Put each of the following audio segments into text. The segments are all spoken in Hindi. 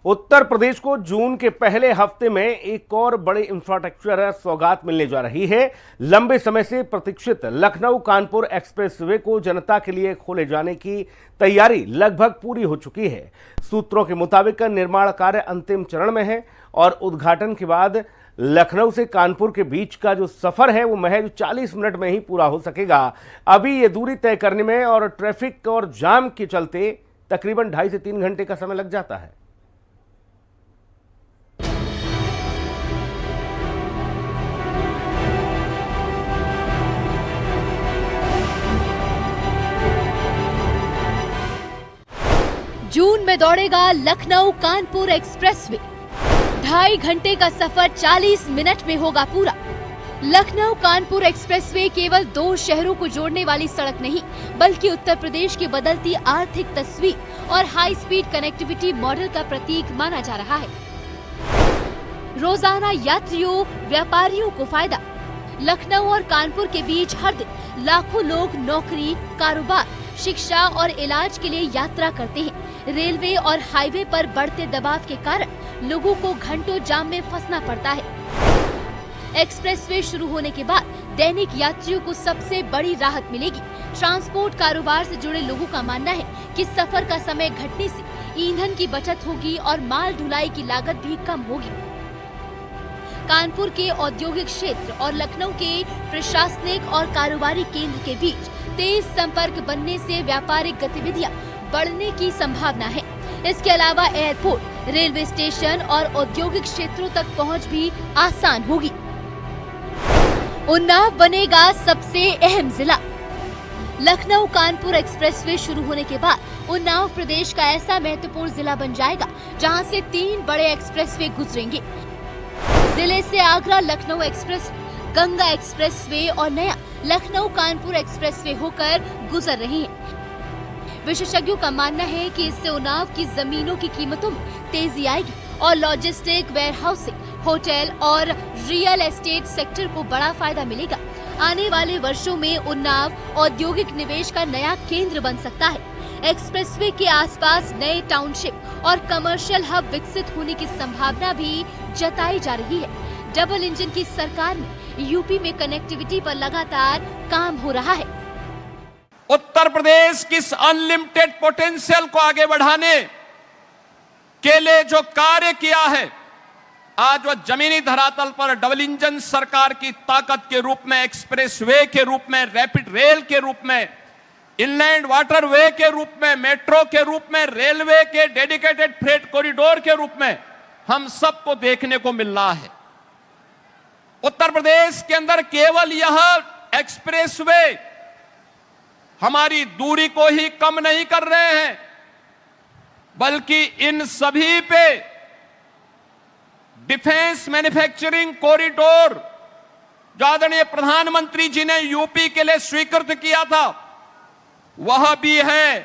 उत्तर प्रदेश को जून के पहले हफ्ते में एक और बड़ी इंफ्रास्ट्रक्चर सौगात मिलने जा रही है। लंबे समय से प्रतीक्षित लखनऊ कानपुर एक्सप्रेसवे को जनता के लिए खोले जाने की तैयारी लगभग पूरी हो चुकी है। सूत्रों के मुताबिक निर्माण कार्य अंतिम चरण में है और उद्घाटन के बाद लखनऊ से कानपुर के बीच का जो सफर है वो महज 40 मिनट में ही पूरा हो सकेगा। अभी ये दूरी तय करने में और ट्रैफिक और जाम के चलते तकरीबन 2.5 से 3 घंटे का समय लग जाता है। जून में दौड़ेगा लखनऊ कानपुर एक्सप्रेसवे। 2.5 घंटे का सफर 40 मिनट में होगा पूरा। लखनऊ कानपुर एक्सप्रेसवे केवल 2 शहरों को जोड़ने वाली सड़क नहीं, बल्कि उत्तर प्रदेश की बदलती आर्थिक तस्वीर और हाई स्पीड कनेक्टिविटी मॉडल का प्रतीक माना जा रहा है। रोजाना यात्रियों, व्यापारियों को फायदा। लखनऊ और कानपुर के बीच हर दिन लाखों लोग नौकरी, कारोबार, शिक्षा और इलाज के लिए यात्रा करते हैं। रेलवे और हाईवे पर बढ़ते दबाव के कारण लोगों को घंटों जाम में फंसना पड़ता है। एक्सप्रेसवे शुरू होने के बाद दैनिक यात्रियों को सबसे बड़ी राहत मिलेगी। ट्रांसपोर्ट कारोबार से जुड़े लोगों का मानना है कि सफर का समय घटने से ईंधन की बचत होगी और माल ढुलाई की लागत भी कम होगी। कानपुर के औद्योगिक क्षेत्र और लखनऊ के प्रशासनिक और कारोबारी केंद्र के बीच तेज संपर्क बनने से व्यापारिक गतिविधियां बढ़ने की संभावना है। इसके अलावा एयरपोर्ट, रेलवे स्टेशन और औद्योगिक क्षेत्रों तक पहुंच भी आसान होगी। उन्नाव बनेगा सबसे अहम जिला। लखनऊ कानपुर एक्सप्रेसवे शुरू होने के बाद उन्नाव प्रदेश का ऐसा महत्वपूर्ण जिला बन जाएगा जहां से 3 बड़े एक्सप्रेसवे गुजरेंगे। जिले से आगरा लखनऊ एक्सप्रेस, गंगा एक्सप्रेसवे और नया लखनऊ कानपुर एक्सप्रेसवे होकर गुजर रहे हैं। विशेषज्ञों का मानना है कि इससे उन्नाव की जमीनों की कीमतों में तेजी आएगी और लॉजिस्टिक, वेयरहाउसिंग, होटल और रियल एस्टेट सेक्टर को बड़ा फायदा मिलेगा। आने वाले वर्षों में उन्नाव औद्योगिक निवेश का नया केंद्र बन सकता है। एक्सप्रेसवे के आसपास नए टाउनशिप और कमर्शियल हब विकसित होने की संभावना भी जताई जा रही है। डबल इंजन की सरकार में यूपी में कनेक्टिविटी पर लगातार काम हो रहा है। उत्तर प्रदेश की अनलिमिटेड पोटेंशियल को आगे बढ़ाने के लिए जो कार्य किया है, आज वह जमीनी धरातल पर डबल इंजन सरकार की ताकत के रूप में, एक्सप्रेसवे के रूप में, रैपिड रेल के रूप में, इनलैंड वाटरवे के रूप में, मेट्रो के रूप में, रेलवे के डेडिकेटेड फ्रेट कॉरिडोर के रूप में हम सबको देखने को मिल रहा है। उत्तर प्रदेश के अंदर केवल यह एक्सप्रेसवे हमारी दूरी को ही कम नहीं कर रहे हैं, बल्कि इन सभी पे डिफेंस मैन्युफैक्चरिंग कॉरिडोर जो आदरणीय प्रधानमंत्री जी ने यूपी के लिए स्वीकृत किया था, वह भी है।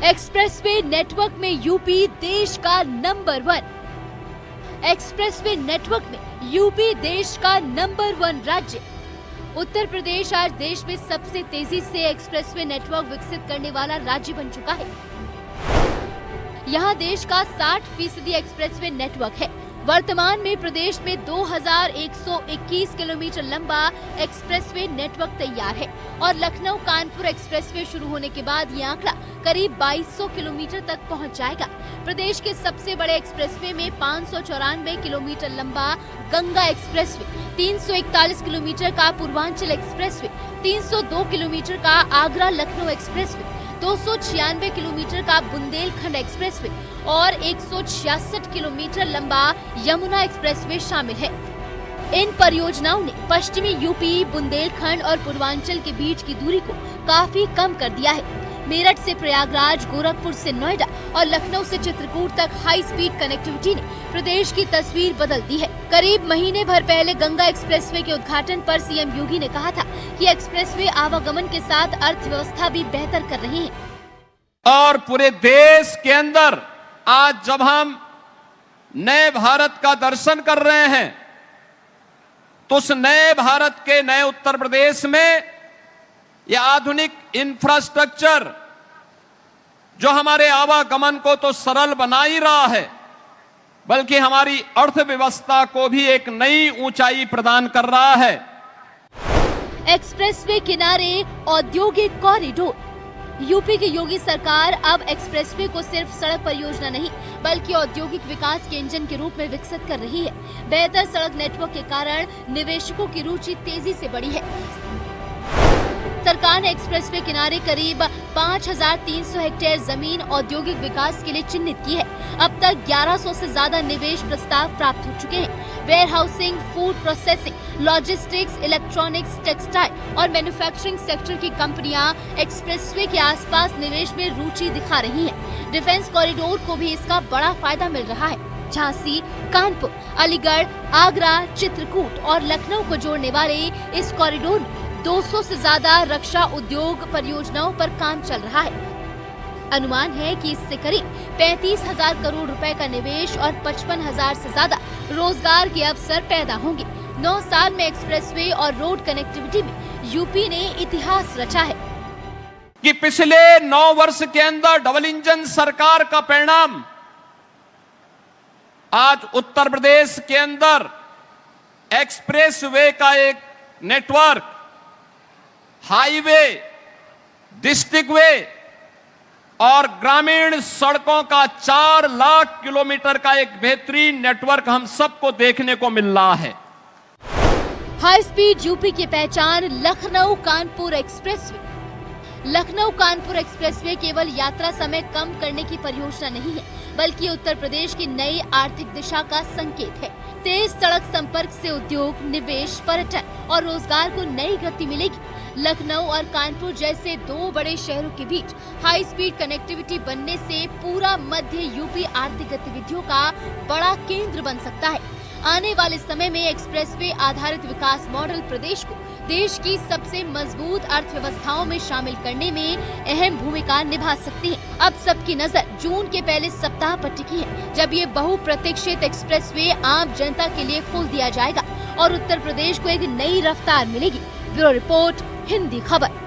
एक्सप्रेसवे नेटवर्क में यूपी देश का नंबर 1। एक्सप्रेसवे नेटवर्क में यूपी देश का नंबर 1 राज्य। उत्तर प्रदेश आज देश में सबसे तेजी से एक्सप्रेसवे नेटवर्क विकसित करने वाला राज्य बन चुका है। यहाँ देश का 60% एक्सप्रेसवे नेटवर्क है। वर्तमान में प्रदेश में 2121 किलोमीटर लंबा एक्सप्रेसवे नेटवर्क तैयार है और लखनऊ कानपुर एक्सप्रेसवे शुरू होने के बाद ये आंकड़ा करीब 2200 किलोमीटर तक पहुंच जाएगा। प्रदेश के सबसे बड़े एक्सप्रेसवे में 594 किलोमीटर लंबा गंगा एक्सप्रेसवे, 341 किलोमीटर का पूर्वांचल एक्सप्रेसवे, 302 किलोमीटर का आगरा लखनऊ एक्सप्रेसवे, 296 किलोमीटर का बुंदेलखंड एक्सप्रेसवे और 166 किलोमीटर लंबा यमुना एक्सप्रेसवे शामिल है। इन परियोजनाओं ने पश्चिमी यूपी, बुंदेलखंड और पूर्वांचल के बीच की दूरी को काफी कम कर दिया है। मेरठ से प्रयागराज, गोरखपुर से नोएडा और लखनऊ से चित्रकूट तक हाई स्पीड कनेक्टिविटी ने प्रदेश की तस्वीर बदल दी है। करीब महीने भर पहले गंगा एक्सप्रेसवे के उद्घाटन पर सीएम योगी ने कहा था कि एक्सप्रेसवे आवागमन के साथ अर्थव्यवस्था भी बेहतर कर रही है। और पूरे देश के अंदर आज जब हम नए भारत का दर्शन कर रहे हैं, तो उस नए भारत के नए उत्तर प्रदेश में यह आधुनिक इंफ्रास्ट्रक्चर जो हमारे आवागमन को तो सरल बना ही रहा है, बल्कि हमारी अर्थव्यवस्था को भी एक नई ऊंचाई प्रदान कर रहा है। एक्सप्रेसवे किनारे औद्योगिक कॉरिडोर। यूपी की योगी सरकार अब एक्सप्रेसवे को सिर्फ सड़क परियोजना नहीं बल्कि औद्योगिक विकास के इंजन के रूप में विकसित कर रही है। बेहतर सड़क नेटवर्क के कारण निवेशकों की रुचि तेजी से बढ़ी है। सरकार ने एक्सप्रेसवे किनारे करीब 5,300 हेक्टेयर जमीन औद्योगिक विकास के लिए चिन्हित की है। अब तक 1100 से ज्यादा निवेश प्रस्ताव प्राप्त हो चुके हैं। Warehousing, food processing, logistics, electronics, textile और मैन्युफैक्चरिंग सेक्टर की कंपनियां एक्सप्रेसवे के आसपास निवेश में रुचि दिखा रही हैं। डिफेंस कॉरिडोर को भी इसका बड़ा फायदा मिल रहा है। झांसी, कानपुर, अलीगढ़, आगरा, चित्रकूट और लखनऊ को जोड़ने वाले इस कॉरिडोर में 200 से ज्यादा रक्षा उद्योग परियोजनाओं पर काम चल रहा है। अनुमान है कि इससे करीब 35,000 करोड़ रुपए का निवेश और 55,000 से ज्यादा रोजगार के अवसर पैदा होंगे। 9 साल में एक्सप्रेसवे और रोड कनेक्टिविटी में यूपी ने इतिहास रचा है कि पिछले 9 वर्ष के अंदर डबल इंजन सरकार का परिणाम आज उत्तर प्रदेश के अंदर एक्सप्रेसवे का एक नेटवर्क, हाईवे, डिस्ट्रिक्ट वे और ग्रामीण सड़कों का 4 लाख किलोमीटर का एक बेहतरीन नेटवर्क हम सबको देखने को मिल रहा है। हाई स्पीड यूपी की पहचान लखनऊ कानपुर एक्सप्रेसवे। लखनऊ कानपुर एक्सप्रेसवे केवल यात्रा समय कम करने की परियोजना नहीं है बल्कि उत्तर प्रदेश की नई आर्थिक दिशा का संकेत है। तेज सड़क संपर्क से उद्योग, निवेश, पर्यटन और रोजगार को नई गति मिलेगी। लखनऊ और कानपुर जैसे 2 बड़े शहरों के बीच हाई स्पीड कनेक्टिविटी बनने से पूरा मध्य यूपी आर्थिक गतिविधियों का बड़ा केंद्र बन सकता है। आने वाले समय में एक्सप्रेसवे आधारित विकास मॉडल प्रदेश को देश की सबसे मजबूत अर्थव्यवस्थाओं में शामिल करने में अहम भूमिका निभा सकती है। अब सबकी नजर जून के पहले सप्ताह पर टिकी है, जब ये बहुप्रतीक्षित एक्सप्रेसवे आम जनता के लिए खोल दिया जाएगा और उत्तर प्रदेश को एक नई रफ्तार मिलेगी। ब्यूरो रिपोर्ट, हिंदी खबर।